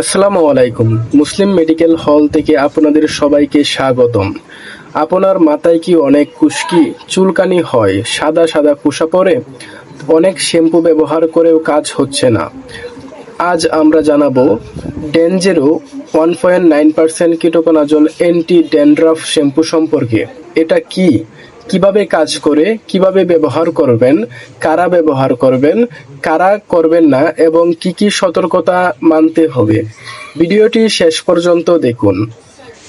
আসসালামু আলাইকুম। মুসলিম medical hall থেকে আপনাদের সবাইকে স্বাগতম। আপনার মাথায় কি অনেক খুশকি, চুলকানি হয়, সাদা সাদা কুশা পড়ে? অনেক শ্যাম্পু ব্যবহার করেও কাজ হচ্ছে না। আজ আমরা জানাবো ডেনজেরো 1.9% কিটোকোনাজল অ্যান্টি ড্যান্ড্রাফ শ্যাম্পু সম্পর্কে। এটা কি, কিভাবে কাজ করে, কিভাবে ব্যবহার করবেন, কারা ব্যবহার করবেন, কারা করবেন না এবং কি কি সতর্কতা মানতে হবে। ভিডিওটি শেষ পর্যন্ত দেখুন।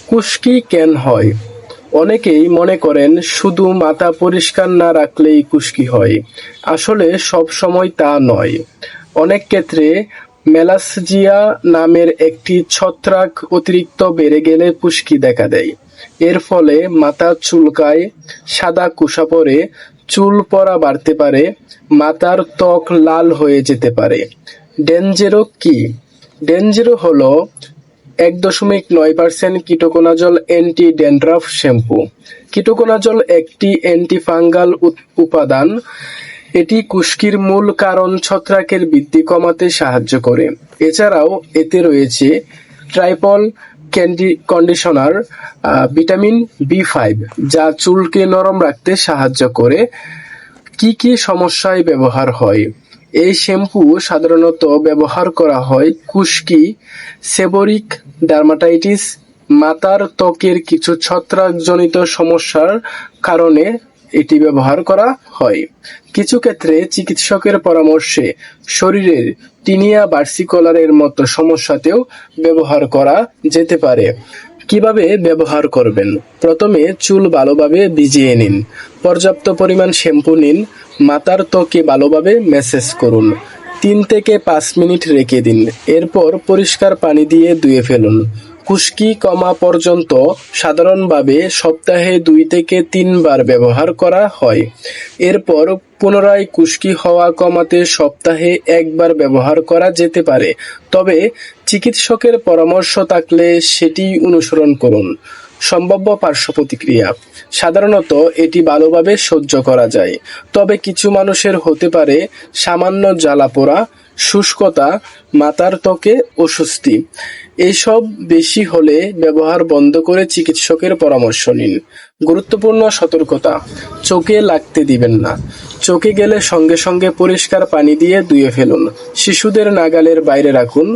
খুশকি কেন হয়? অনেকেই মনে করেন শুধু মাথা পরিষ্কার না রাখলেই খুশকি হয়। আসলে সব সময় তা নয়। অনেক ক্ষেত্রে মেলাসজিয়া নামের একটি ছত্রাক অতিরিক্ত বেড়ে গেলে খুশকি দেখা দেয়। এর ফলে মাথা চুলকায়, সাদা কুশা পড়ে, চুল পড়া বাড়তে পারে, মাথার ত্বক লাল হয়ে যেতে পারে। ডেনজেরো কি? ডেনজেরো হলো 1.9% ketoconazole anti dandruff shampoo. Ketoconazole একটি অ্যান্টিফাঙ্গাল উপাদান। এটি খুশকির মূল কারণ ছত্রাকের বৃদ্ধি কমাতে সাহায্য করে। এছাড়াও এতে রয়েছে ট্রাইপল কন্ডিশনার, ভিটামিন B5, যা চুলকে নরম রাখতে সাহায্য করে। কি কি সমস্যায় ব্যবহার হয়? এই শ্যাম্পু সাধারণত ব্যবহার করা হয় খুশকি, সেবোরিক ডার্মাটাইটিস, মাথার ত্বকের কিছু ছত্রাকজনিত সমস্যার কারণে এটি ব্যবহার করা হয়। কিছু ক্ষেত্রে চিকিৎসকের পরামর্শে শরীরের টিনিয়া ভার্সিকোলারের মতো সমস্যাতেও ব্যবহার করা যেতে পারে। কিভাবে ব্যবহার করবেন? প্রথমে চুল ভালোভাবে ভিজিয়ে নিন। পর্যাপ্ত পরিমাণ শ্যাম্পু নিন। মাথার ত্বকে ভালোভাবে ম্যাসেজ করুন। 3 থেকে 5 মিনিট রেখে দিন। এরপর পরিষ্কার পানি দিয়ে ধুয়ে ফেলুন। খুশকি কমা পর্যন্ত সাধারণভাবে সপ্তাহে 2 থেকে 3 বার ব্যবহার করা হয়। এরপর পুনরায় খুশকি হওয়া কমাতে সপ্তাহে 1 বার ব্যবহার করা যেতে পারে। তবে চিকিৎসকের পরামর্শ থাকলে সেটি অনুসরণ করুন। সম্ভাব্য পার্শ্ব প্রতিক্রিয়া: সাধারণত এটি ভালোভাবে সহ্য করা যায়, তবে কিছু মানুষের হতে পারে সামান্য জ্বালা-পোড়া, শুষ্কতা, মাথার ত্বকে অস্বস্তি। এইসব বেশি হলে ব্যবহার বন্ধ করে চিকিৎসকের পরামর্শ নিন। গুরুত্বপূর্ণ সতর্কতা: চোখে লাগতে দিবেন না। চোখে গেলে সঙ্গে সঙ্গে পরিষ্কার পানি দিয়ে ধুয়ে ফেলুন। শিশুদের নাগালের বাইরে রাখুন।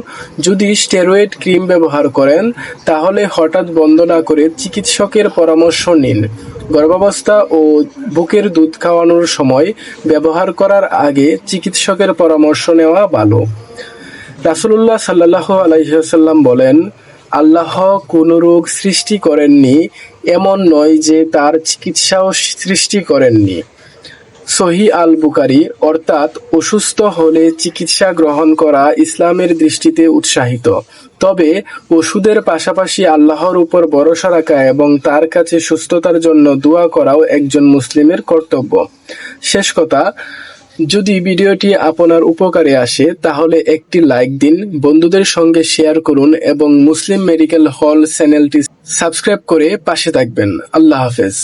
যদি স্টেরয়েড ক্রিম ব্যবহার করেন তাহলে হঠাৎ বন্ধ না করে চিকিৎসকের পরামর্শ নিন। গর্ভাবস্থা ও বুকের দুধ খাওয়ানোর সময় ব্যবহার করার আগে চিকিৎসকের পরামর্শ নেওয়া ভালো। রাসূলুল্লাহ সাল্লাল্লাহু আলাইহি ওয়াসাল্লাম বলেন, আল্লাহ কোনো রোগ সৃষ্টি করেননি, এমন নয় যে তার চিকিৎসাও সৃষ্টি করেননি। সহিহ আল বুখারী। অর্থাৎ অসুস্থ হলে চিকিৎসা গ্রহণ করা ইসলামের দৃষ্টিতে উৎসাহিত। তবে ওষুধের পাশাপাশি আল্লাহর উপর ভরসা রাখা এবং তার কাছে সুস্থতার জন্য দোয়া করাও একজন মুসলিমের কর্তব্য। শেষ কথা, যদি ভিডিওটি আপনার উপকারে আসে তাহলে একটি লাইক দিন, বন্ধুদের সঙ্গে শেয়ার করুন এবং মুসলিম মেডিকেল হল চ্যানেলটি সাবস্ক্রাইব করে পাশে থাকবেন। আল্লাহ হাফেজ।